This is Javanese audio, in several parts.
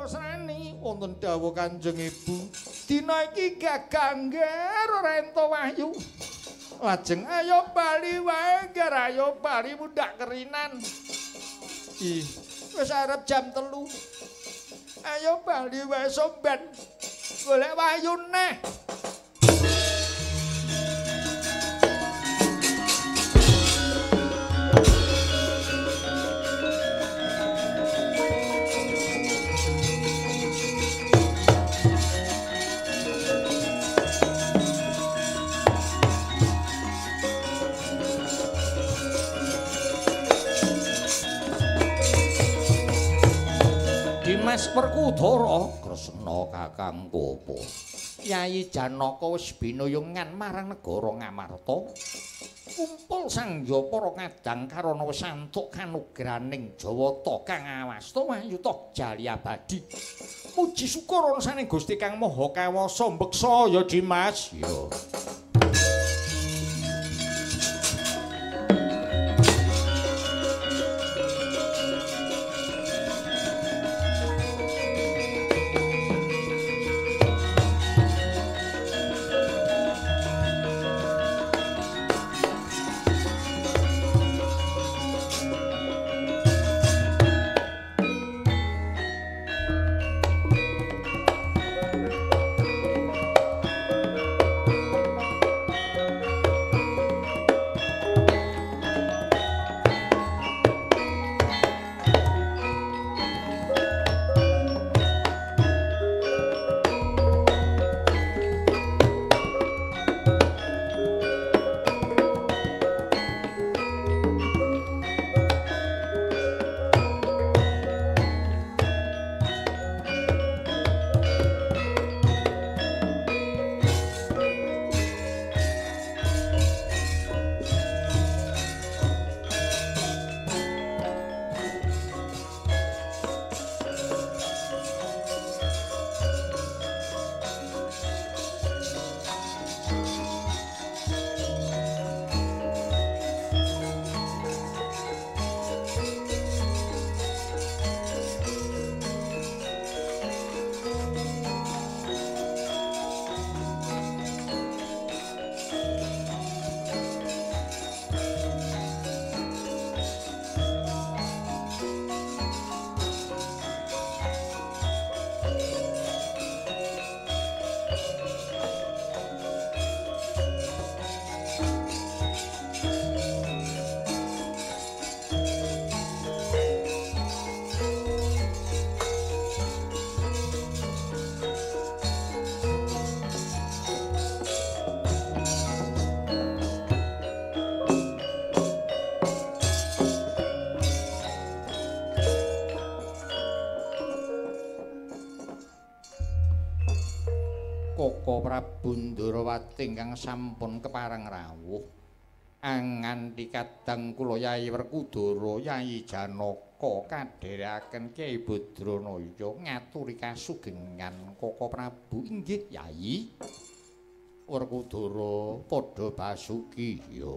Srani wonten dawuh Kanjeng Ibu dina iki gagangger ora ento wahyu lajeng ayo bali wae ngger ayo bali mundak kerinan ih wis arep jam 3 ayo bali wae somben golek wahyu neh. Dimas Werkudara Kresna Kakang Kopo Yayi Janaka wis binuyungan marang negara Ngamarta kumpul sangya para kadang karana wis antuk kanugraning Jawata Kang Awasta Wahyuta Jalyabadi muji syukur saning Gusti Kang Maha Kawasa mbeksa ya Dimas ya. Koko Prabu Ndarawati ingkang sampun kepareng rawuh anganti kadang kula Yayi Werkudara Yayi Janaka kadherekaken Kyai Badranaya ngaturi kasugengan Koko Prabu inggih Yayi Werkudara padha basuki ya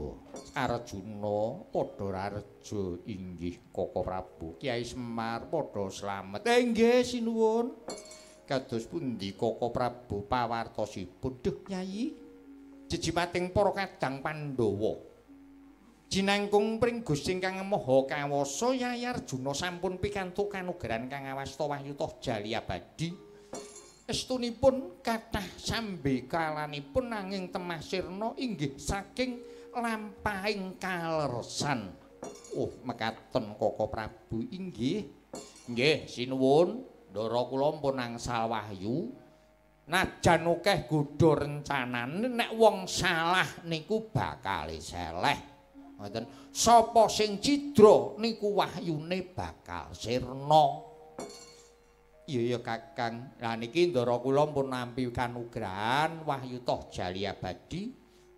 Arjuna padha rareja inggih Koko Prabu Kyai Semar padha slamet inggih sinuwun. Kados pundi Koko Prabu pawartosipun Duh Nyai jejimating para kadang Pandhawa jinangkung pring Gusti Kang Maha Kawasa Yayi Arjuna sampun pikantuk kanugrahan Kang Awasta Wahyuta Jalyabadi estunipun kathah sambe kalanipun nanging temasirna inggih saking lampahing kalersan mekaten Koko Prabu inggih sinuwun Ndara kula pun angsal wahyu najan akeh godha rencanane nek wong salah niku bakal seleh ngoten sapa sing cidra niku wahyune bakal sirna iya Kakang lah niki Ndara kula pun nampi kanugrahan Wahyuta Jalyabadi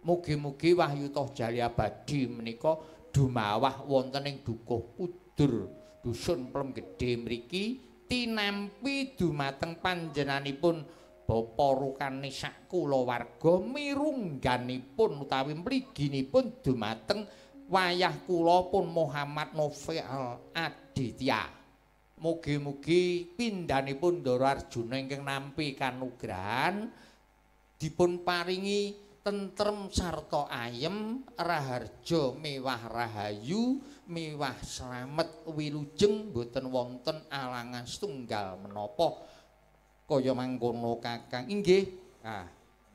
mugi-mugi Wahyuta Jalyabadi menika dumawah wonten ing Dukuh Kudur dusun Plem Gedhe mriki tinampi dumateng panjenenganipun Bapa rukane sak kulawarga mirungganipun utawi mliginipun dumateng wayah kula pun Muhammad Novel Aditya Mugi-mugi pindhanipun Ndara Arjuna ingkang nampi kanugrahan dipun paringi tentrem sarta ayem, raharja mewah rahayu, mewah slamet wilujeng boten wonten alangan setunggal menapa kaya mangkono Kakang. Inggih.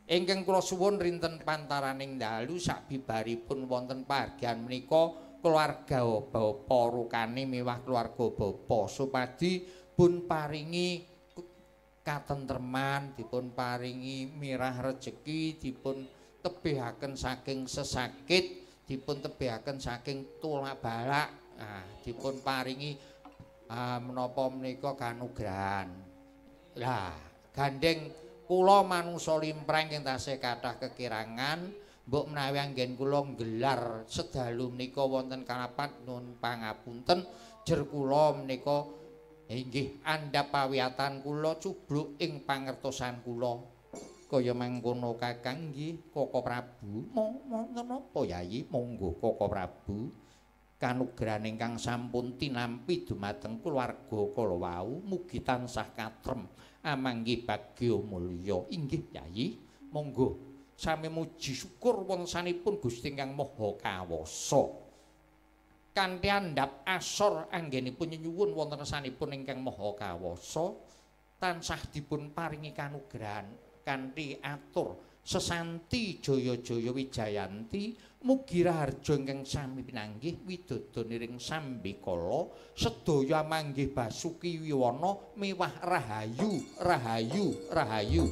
Ingkang kula suwun rinten pantaraning dalu sabibaripun wonten pahargyan menika keluarga bapa rukane mewah keluarga bapa supadi pun paringi katentreman, dipun paringi mirah rejeki, dipun tebihaken saking sesakit, dipun tebihaken saking tulak balak, dipun paringi menapa menika kanugrahan. Lah, gandeng kula manungsa limpreng ing tasih kathah kekirangan mbok menawi anggen kula nggelar sedalu menika wonten kalapat nun pangapunten jer kula menika inggih andhap pawiatan kula cubluk ing pangertosan kula kaya mangkono Kakang. Nggih Koko Prabu wonten napa Yayi? Monggo Koko Prabu, kanugrahan ingkang sampun tinampi dumateng keluarga kala wau mugi tansah katrem amanggi bagya mulya. Inggih Yayi, monggo sami muji syukur wontenipun Gusti Ingkang Maha Kawasa. Kanthi andhap asor anggenipun nyuwun wonten sanipun Ingkang Maha Kawasa tansah dipun paringi kanugrahan kanthi atur sesanti jaya-jaya wijayanti, mugi raharja ingkang sami pinanggih widodoniring sambikala sedaya manggih basuki wiwana mewah rahayu rahayu rahayu.